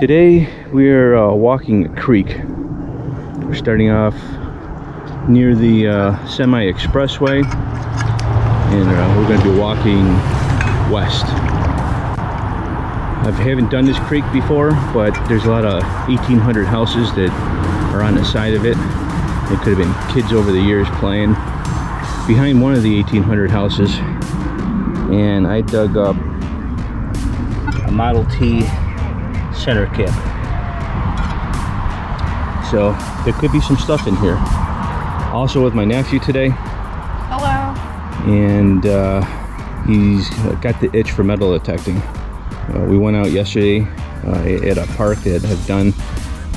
Today we're walking a creek. We're starting off near the semi-expressway, and we're going to be walking west. I haven't done this creek before, but there's a lot of 1800 houses that are on the side of it. There could have been kids over the years playing behind one of the 1800 houses, and I dug up a Model T center cap. So there could be some stuff in here. Also with my nephew today. Hello. And he's got the itch for metal detecting. We went out yesterday at a park that I've done,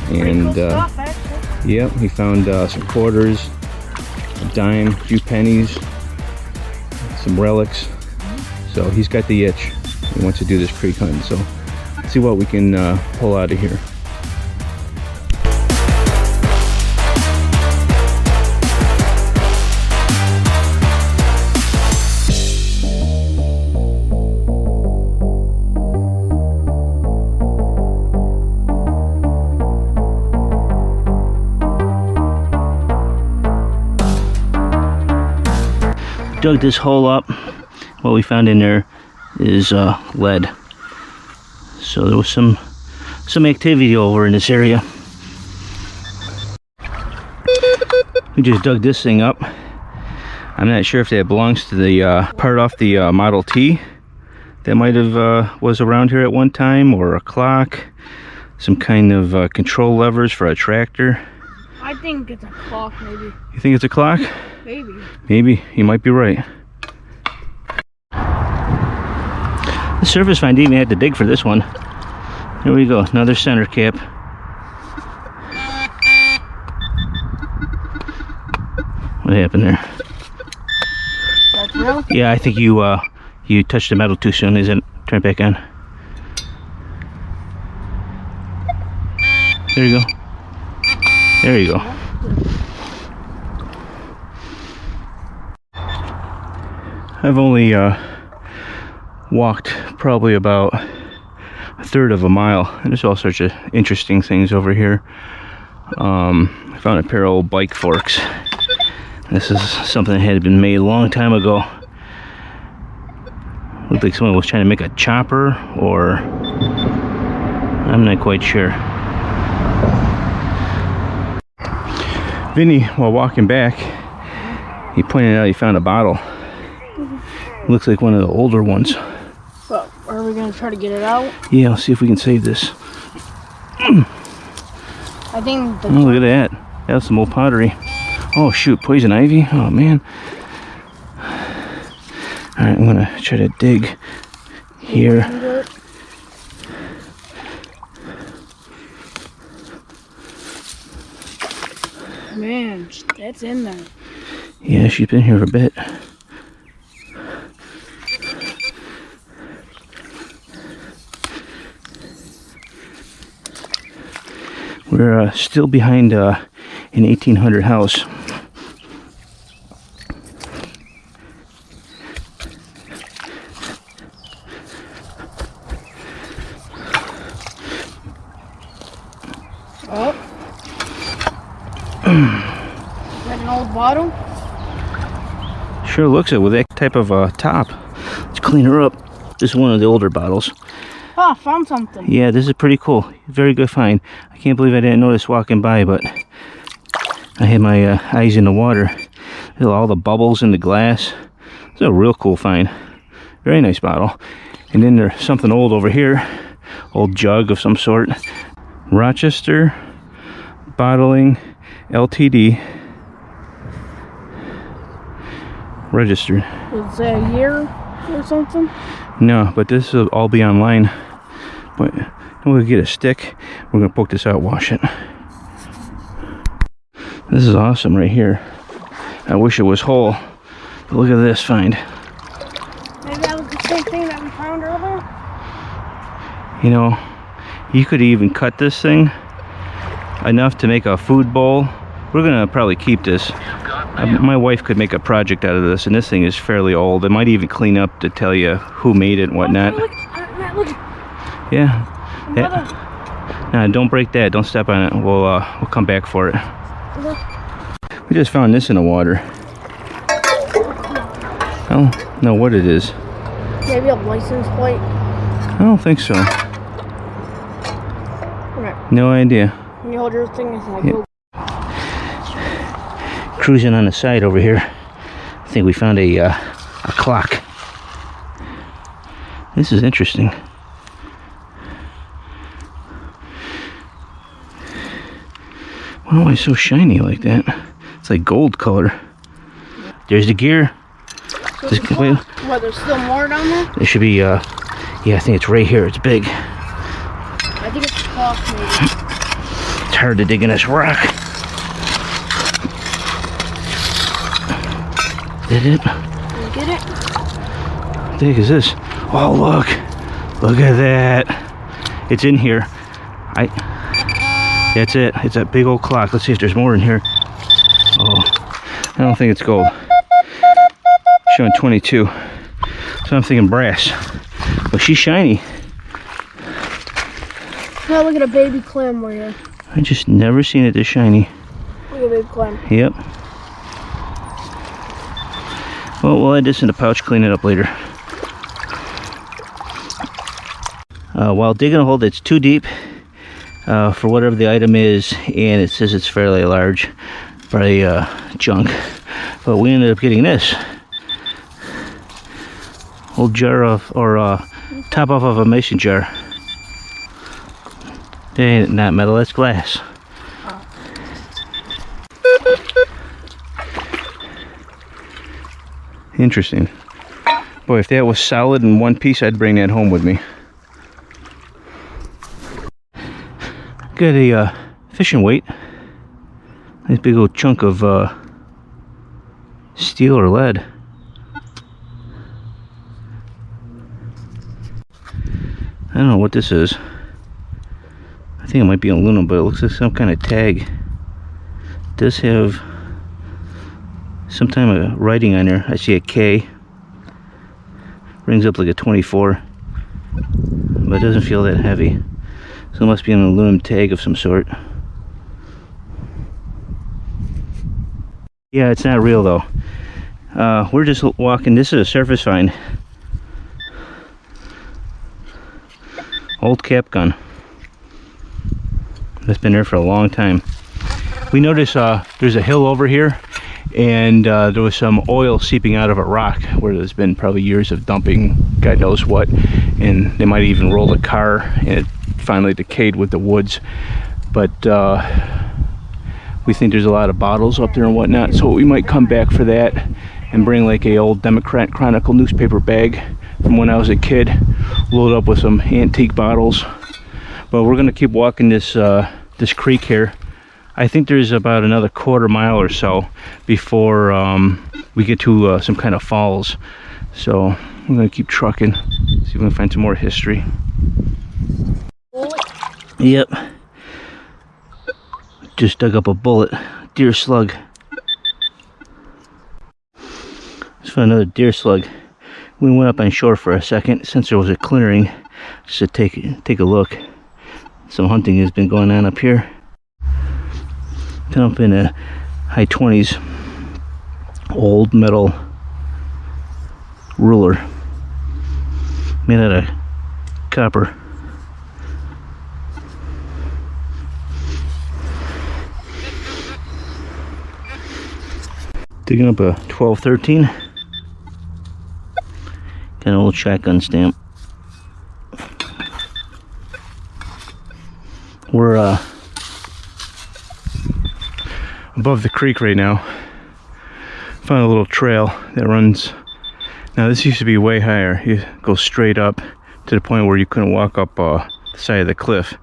and cool stuff, actually. Yep, he found some quarters, a dime, a few pennies, some relics. So he's got the itch. He wants to do this creek hunt. So let's see what we can pull out of here. Dug this hole up. What we found in there is lead. So there was some activity over in this area. We just dug this thing up. I'm not sure if that belongs to the part off the Model T that might have was around here at one time, or a clock, some kind of control levers for a tractor. I think it's a clock, maybe. You think it's a clock? Maybe. Maybe. You might be right. The surface find even had to dig for this one. There we go. Another center cap. What happened there? That's real? Yeah, I think you touched the metal too soon. Is it? Turn it back on. There you go. There you go. I've only walked probably about a third of a mile, and there's all sorts of interesting things over here. I found a pair of old bike forks. This is something that had been made a long time ago. Looked like someone was trying to make a chopper, or I'm not quite sure. Vinny, while walking back, he pointed out he found a bottle. Looks like one of the older ones. Well, are we going to try to get it out? Yeah, let's see if we can save this. I think Oh, look at that. That's some old pottery. Oh, shoot, poison ivy? Oh, man. Alright, I'm going to try to dig here. Man, that's in there. Yeah, she's been here for a bit. We're still behind an 1800 house. Oh. Is that an old bottle? Sure looks it with that type of top. Let's clean her up. This is one of the older bottles. Oh, I found something. Yeah, this is pretty cool. Very good find. I can't believe I didn't notice walking by, but I had my eyes in the water. Look at all the bubbles in the glass. It's a real cool find. Very nice bottle. And then there's something old over here. Old jug of some sort. Rochester Bottling Ltd. Registered. Was that a year or something? No, but this will all be online. But we'll get a stick. We're gonna poke this out, wash it. This is awesome right here. I wish it was whole. But look at this find. Maybe that was the same thing that we found earlier? You know, you could even cut this thing enough to make a food bowl. We're gonna probably keep this. My wife could make a project out of this, and this thing is fairly old. It might even clean up to tell you who made it and whatnot. Look. Yeah. Now, don't break that. Don't step on it. We'll come back for it. We just found this in the water. I don't know what it is. Maybe a license plate. I don't think so. Right. No idea. Can you hold your thing as I go? Cruising on the side over here. I think we found a clock. This is interesting. Why am I so shiny like that? It's like gold color. There's the gear. What, there's still more down there? There should be, yeah, I think it's right here. It's big. I think it's a clock, maybe. It's hard to dig in this rock. Did it? Did you get it? What the heck is this? Oh, look. Look at that. It's in here. That's it. It's that big old clock. Let's see if there's more in here. Oh, I don't think it's gold. Showing 22. So I'm thinking brass. But she's shiny. Now look at a baby clam right here. I just never seen it this shiny. Look at a baby clam. Yep. Well, we'll add this in the pouch, clean it up later. While digging a hole that's too deep for whatever the item is, and it says it's fairly large, probably junk, but we ended up getting this old jar of, or top off of a mason jar. That ain't not metal, that's glass. Interesting. Boy, if that was solid in one piece, I'd bring that home with me. Got a fishing weight. Nice big old chunk of steel or lead. I don't know what this is. I think it might be aluminum, but it looks like some kind of tag. It does have some type of writing on there. I see a K. Rings up like a 24, but it doesn't feel that heavy. So it must be an aluminum tag of some sort. Yeah, it's not real though. We're just walking. This is a surface find. Old cap gun. That's been there for a long time. We noticed there's a hill over here, and there was some oil seeping out of a rock where there's been probably years of dumping, God knows what, and they might even roll a car and it finally decayed with the woods. But we think there's a lot of bottles up there and whatnot, so we might come back for that and bring like a old Democrat Chronicle newspaper bag from when I was a kid, load up with some antique bottles. But we're gonna keep walking this this creek here. I think there's about another quarter mile or so before we get to some kind of falls. So we're gonna keep trucking, see if we can find some more history. Yep. Just dug up a bullet. Deer slug. Let's find another deer slug. We went up on shore for a second since there was a clearing just to take a look. Some hunting has been going on up here. Up in the high 20s. Old metal ruler made out of copper. Digging up a 1213. Got an old shotgun stamp. We're above the creek right now. Found a little trail that runs. Now this used to be way higher. You go straight up to the point where you couldn't walk up the side of the cliff,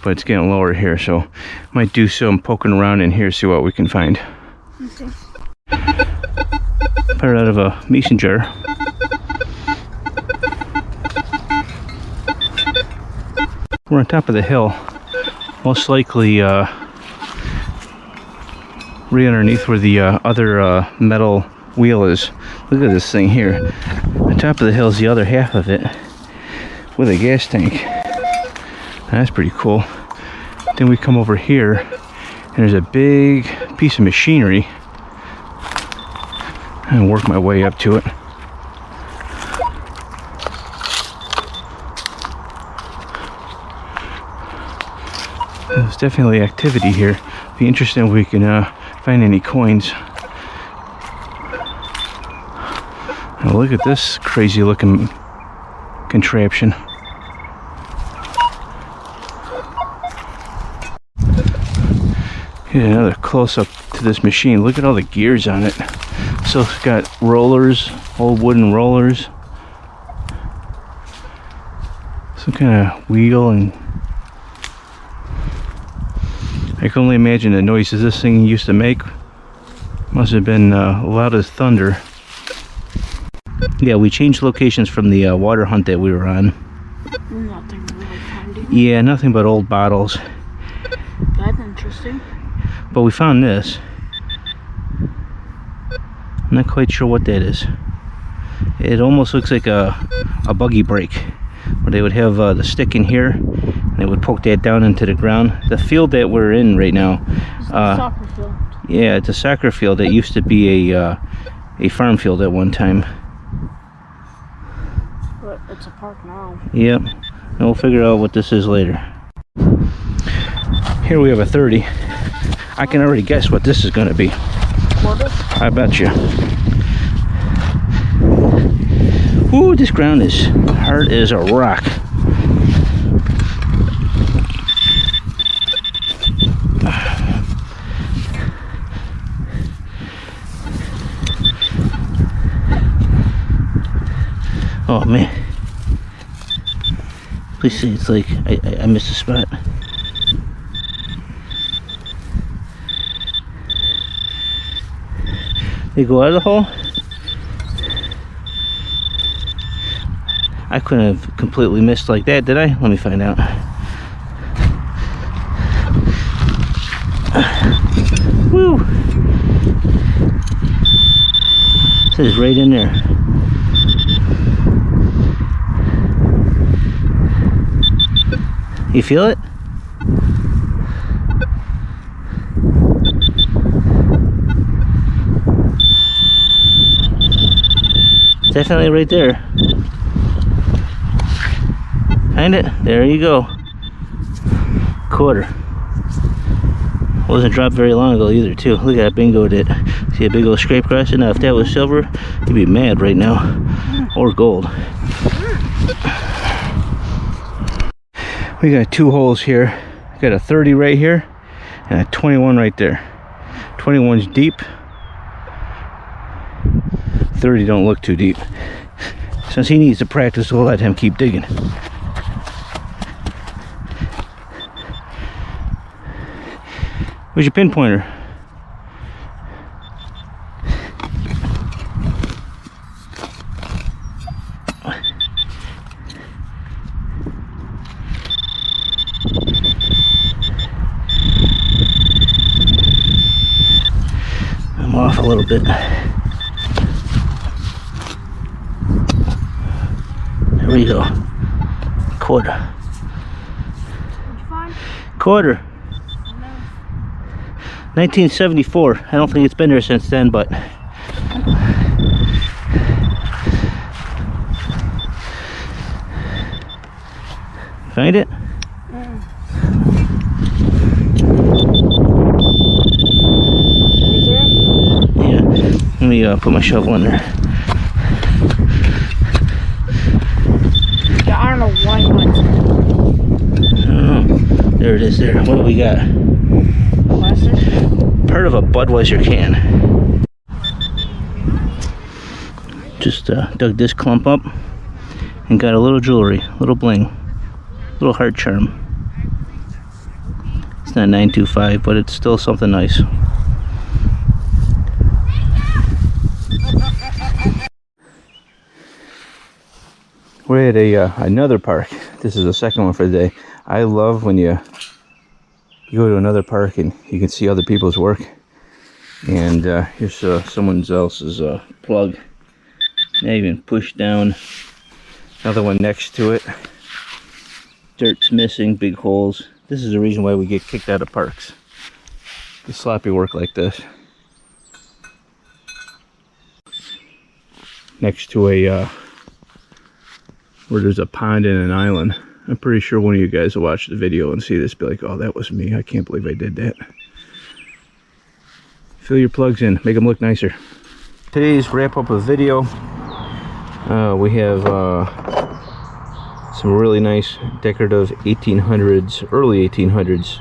but it's getting lower here, so might do some poking around in here, see what we can find. Okay. Part out of a mason jar. We're on top of the hill, most likely right underneath where the other metal wheel is. Look at this thing here. On top of the hill is the other half of it with a gas tank. That's pretty cool. Then we come over here, and there's a big piece of machinery. And work my way up to it. There's definitely activity here. Be interesting if we can find any coins. Now look at this crazy looking contraption. Here's another close up to this machine. Look at all the gears on it. So it's got rollers, old wooden rollers. Some kind of wheel, and I can only imagine the noises this thing used to make. Must have been loud as thunder. Yeah, we changed locations from the water hunt that we were on. Nothing really handy. Yeah, nothing but old bottles. That's interesting. But we found this. I'm not quite sure what that is. It almost looks like a buggy brake, where they would have the stick in here, and they would poke that down into the ground. The field that we're in right now, It's a soccer field. yeah, it's a soccer field. It used to be a farm field at one time. But it's a park now. Yep, and we'll figure out what this is later. Here we have a 30. I can already guess what this is going to be. Quarter? I bet you. Ooh, this ground is hard as a rock. Oh man. Please say it's like I missed a spot. They go out of the hole? I couldn't have completely missed like that, did I? Let me find out. Woo! This is right in there. You feel it? Definitely right there. Find it? There you go. Quarter. Wasn't dropped very long ago either, too. Look at that bingo did. See a big old scrape across it? Now, if that was silver, you'd be mad right now. Or gold. We got two holes here. Got a 30 right here and a 21 right there. 21's deep. 30 don't look too deep. Since he needs to practice, we'll let him keep digging. Where's your pinpointer? I'm off a little bit. There we go. Quarter. What'd you find? Quarter. 1974. I don't think it's been there since then, but find it? Yeah. Let me put my shovel in there. Yeah, I don't know why mine's I don't know. There it is there. What do we got? plastic. Part of a Budweiser can. Just dug this clump up and got a little jewelry, little bling, little heart charm. It's not 925, but it's still something nice. We're at another park. This is the second one for the day. I love when you go to another park and you can see other people's work. And here's someone else's plug. Now even pushed down another one next to it. Dirt's missing, big holes. This is the reason why we get kicked out of parks. The sloppy work like this. Next to a, where there's a pond and an island. I'm pretty sure one of you guys will watch the video and see this, be like, oh, that was me. I can't believe I did that. Fill your plugs in, make them look nicer. Today's wrap up of video. We have some really nice decorative 1800s, early 1800s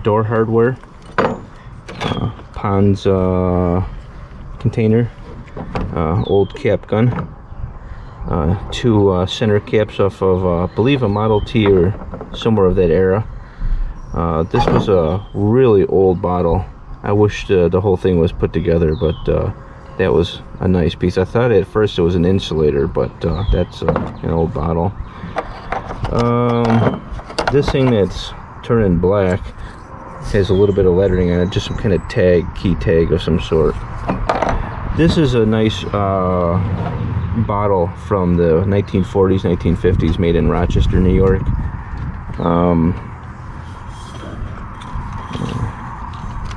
door hardware. Pond's container, old cap gun. Two center caps off of, I believe, a Model T or somewhere of that era. This was a really old bottle. I wish the whole thing was put together, but that was a nice piece. I thought at first it was an insulator, but that's an old bottle. This thing that's turning black has a little bit of lettering on it, just some kind of tag, key tag of some sort. This is a nice bottle from the 1940s, 1950s, made in Rochester, New York.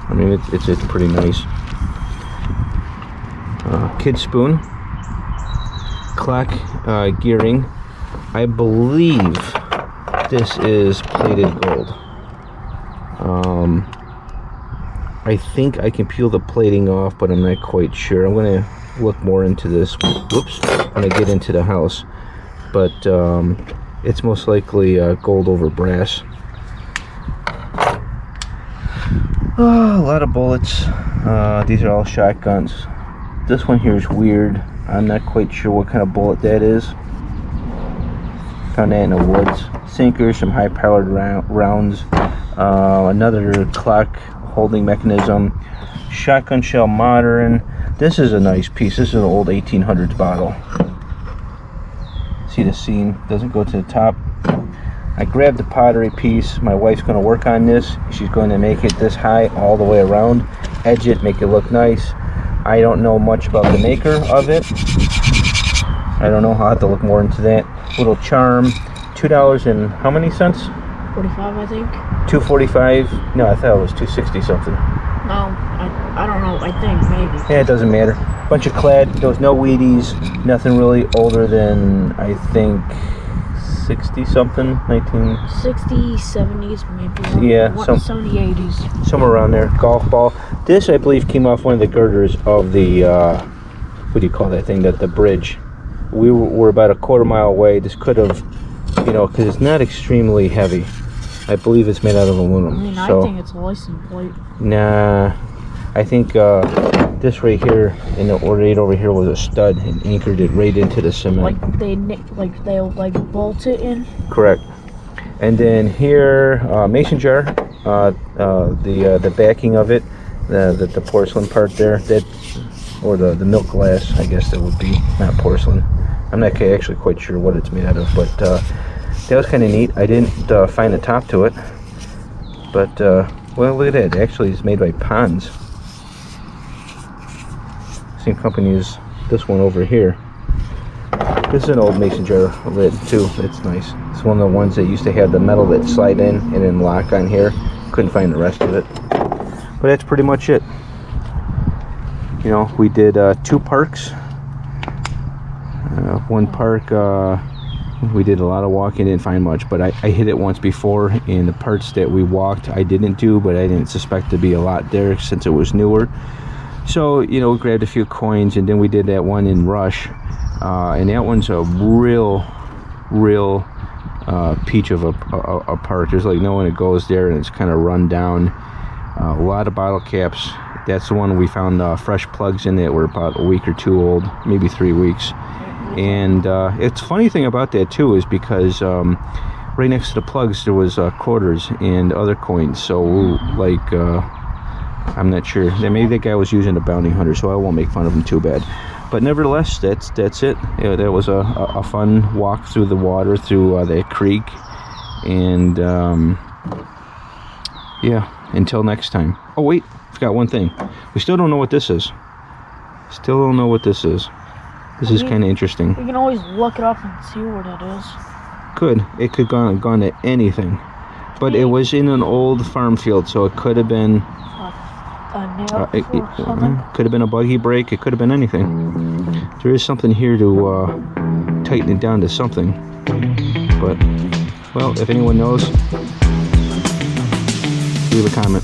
I mean, it's pretty nice. Kid spoon, clock gearing. I believe this is plated gold. I think I can peel the plating off, but I'm not quite sure. I'm gonna look more into this. Whoops! When I get into the house, but it's most likely gold over brass. Oh, a lot of bullets. These are all shotguns. This one here is weird. I'm not quite sure what kind of bullet that is. Found that in the woods. Sinkers, some high-powered rounds. Another clock holding mechanism. Shotgun shell modern. This is a nice piece. This is an old 1800s bottle. See the seam doesn't go to the top. I grabbed the pottery piece. My wife's going to work on this. She's going to make it this high all the way around, edge it, make it look nice. I don't know much about the maker of it. I don't know. I'll have to look more into that. Little charm, $2 and how many cents? 45, I think. $2.45. No, I thought it was $2.60 something. No, I don't know. I think maybe. Yeah, it doesn't matter. Bunch of clad. There was no Wheaties. Nothing really older than, I think, 60 something, 1960s, 70s, maybe. Yeah, 70s, 80s. Somewhere around there. Golf ball. This, I believe, came off one of the girders of the what do you call that thing? The bridge. We were about a quarter mile away. This could have, because it's not extremely heavy. I believe it's made out of aluminum. I mean, so, I think it's a license plate. Nah, I think this right here and the right over here was a stud and anchored it right into the cement. Like they bolt it in. Correct. And then here, mason jar, the backing of it, the porcelain part there, or the milk glass, I guess that would be, not porcelain. I'm not actually quite sure what it's made out of, but that was kind of neat. I didn't find the top to it, but well, look at that. Actually, it's made by Ponds. Same company as this one over here. This is an old mason jar lid too. It's nice. It's one of the ones that used to have the metal that slide in and then lock on here. Couldn't find the rest of it, but that's pretty much it. We did 2 parks. One park we did a lot of walking, didn't find much, but I hit it once before, and the parts that we walked I didn't do, but I didn't suspect to be a lot there since it was newer. So we grabbed a few coins, and then we did that one in Rush, and that one's a real peach of a park. There's like no one that goes there, and it's kind of run down. A lot of bottle caps. That's the one we found fresh plugs in that were about a week or 2 old, maybe 3 weeks. And it's funny thing about that too is because right next to the plugs there was quarters and other coins. So like I'm not sure. Maybe that guy was using a bounty hunter, so I won't make fun of him too bad. But nevertheless, that's it. That was a fun walk through the water, through that creek, and yeah. Until next time. Oh wait, forgot one thing. We still don't know what this is. Still don't know what this is. This is kind of interesting. We can always look it up and see what it is. could. It could gone to anything. But it was in an old farm field, so it could have been... A nail or something. Could have been a buggy brake. It could have been anything. There is something here to tighten it down to something. But, well, if anyone knows, leave a comment.